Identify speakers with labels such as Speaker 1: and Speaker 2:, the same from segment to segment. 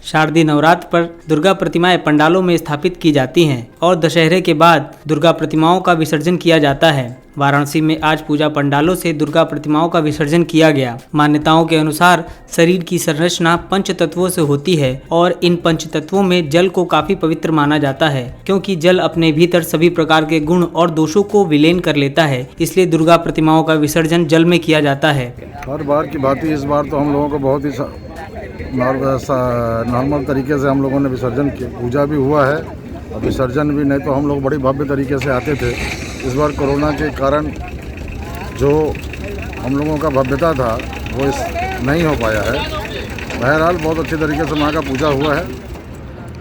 Speaker 1: शारदीय नवरात्र पर दुर्गा प्रतिमाएं पंडालों में स्थापित की जाती हैं और दशहरे के बाद दुर्गा प्रतिमाओं का विसर्जन किया जाता है। वाराणसी में आज पूजा पंडालों से दुर्गा प्रतिमाओं का विसर्जन किया गया। मान्यताओं के अनुसार शरीर की संरचना पंच तत्वों से होती है और इन पंच तत्वों में जल को काफी पवित्र माना जाता है, क्योंकि जल अपने भीतर सभी प्रकार के गुण और दोषों को विलीन कर लेता है। इसलिए दुर्गा प्रतिमाओं का विसर्जन जल में किया जाता है।
Speaker 2: हर बार की बात ही इस बार तो हम लोगों को बहुत ही नॉर्मल तरीके से हम लोगों ने विसर्जन किया। पूजा भी हुआ है और विसर्जन भी, नहीं तो हम लोग बड़ी भव्य तरीके से आते थे। इस बार कोरोना के कारण जो हम लोगों का भव्यता था वो नहीं हो पाया है। बहरहाल बहुत अच्छे तरीके से माँ का पूजा हुआ है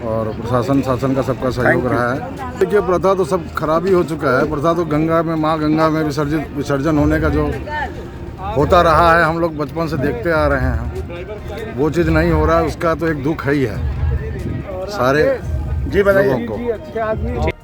Speaker 2: और प्रशासन शासन का सबका सहयोग रहा है। देखिए, प्रथा तो सब खराब ही हो चुका है। प्रथा तो गंगा में, माँ गंगा में विसर्जन होने का जो होता रहा है, हम लोग बचपन से देखते आ रहे हैं, वो चीज़ नहीं हो रहा है। उसका तो एक दुख ही है सारे लोगों को।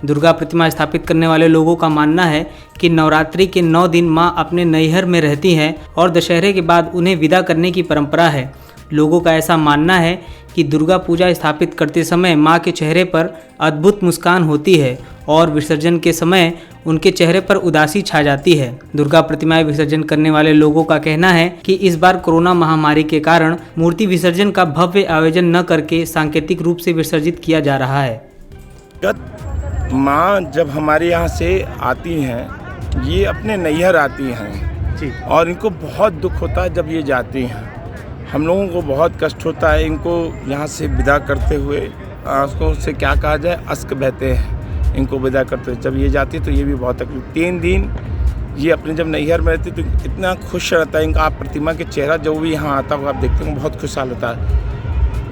Speaker 1: दुर्गा प्रतिमा स्थापित करने वाले लोगों का मानना है कि नवरात्रि के 9 दिन मां अपने नैहर में रहती हैं और दशहरे के बाद उन्हें विदा करने की परंपरा है। लोगों का ऐसा मानना है कि दुर्गा पूजा स्थापित करते समय मां के चेहरे पर अद्भुत मुस्कान होती है और विसर्जन के समय उनके चेहरे पर उदासी छा जाती है। दुर्गा प्रतिमाएं विसर्जन करने वाले लोगों का कहना है कि इस बार कोरोना महामारी के कारण मूर्ति विसर्जन का भव्य आयोजन न करके सांकेतिक रूप से विसर्जित किया जा रहा है।
Speaker 3: माँ जब हमारे यहाँ से आती हैं, ये अपने नैहर आती हैं और इनको बहुत दुख होता है जब ये जाती हैं। हम लोगों को बहुत कष्ट होता है इनको यहाँ से विदा करते हुए। उसको से क्या कहा जाए, अश्क बहते हैं इनको विदा करते हुए। जब ये जाती तो ये भी बहुत तकलीफ। 3 दिन ये अपने जब नैहर में रहती तो इतना खुश रहता है इनका। आप प्रतिमा के चेहरा जो भी यहाँ आता हो आप देखते हो, बहुत खुशहाल होता है।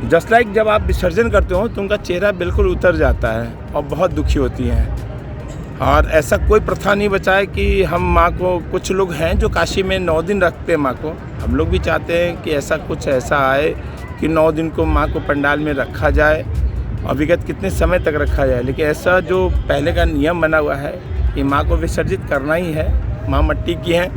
Speaker 3: जस्ट लाइक जब आप विसर्जन करते हो तो उनका चेहरा बिल्कुल उतर जाता है और बहुत दुखी होती हैं। और ऐसा कोई प्रथा नहीं बचा है कि हम माँ को, कुछ लोग हैं जो काशी में 9 दिन रखते हैं माँ को। हम लोग भी चाहते हैं कि ऐसा कुछ ऐसा आए कि 9 दिन को माँ को पंडाल में रखा जाए और विगत कितने समय तक रखा जाए। लेकिन ऐसा जो पहले का नियम बना हुआ है कि माँ को विसर्जित करना ही है, माँ मट्टी की है।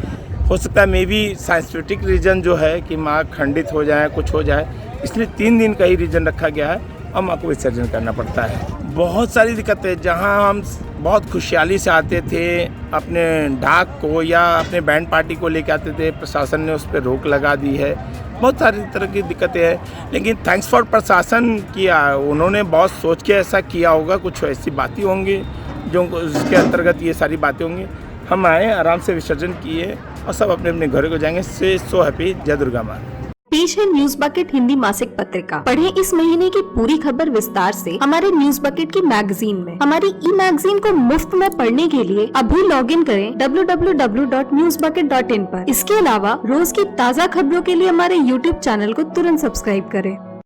Speaker 3: हो सकता है मे बी साइंटिफिक रीज़न जो है कि माँ खंडित हो जाए, कुछ हो जाए, इसलिए 3 दिन का ही रीज़न रखा गया है और माँ को विसर्जन करना पड़ता है। बहुत सारी दिक्कतें, जहाँ हम बहुत खुशहाली से आते थे अपने ढाक को या अपने बैंड पार्टी को लेकर आते थे, प्रशासन ने उस पर रोक लगा दी है। बहुत सारी तरह की दिक्कतें हैं, लेकिन थैंक्स फॉर प्रशासन किया, उन्होंने बहुत सोच के ऐसा किया होगा। कुछ ऐसी बातें होंगी जो उसके अंतर्गत ये सारी बातें होंगी। हम आए, आराम से विसर्जन किए और सब अपने अपने घरों को जाएंगे। So happy. जय दुर्गा माँ।
Speaker 4: पेश है न्यूज बकेट हिंदी मासिक पत्रिका। पढ़ें इस महीने की पूरी खबर विस्तार से हमारे न्यूज बकेट की मैगजीन में। हमारी ई मैगजीन को मुफ्त में पढ़ने के लिए अभी लॉगिन करें www.newsbucket.in पर। इसके अलावा रोज की ताज़ा खबरों के लिए हमारे YouTube चैनल को तुरंत सब्सक्राइब करें।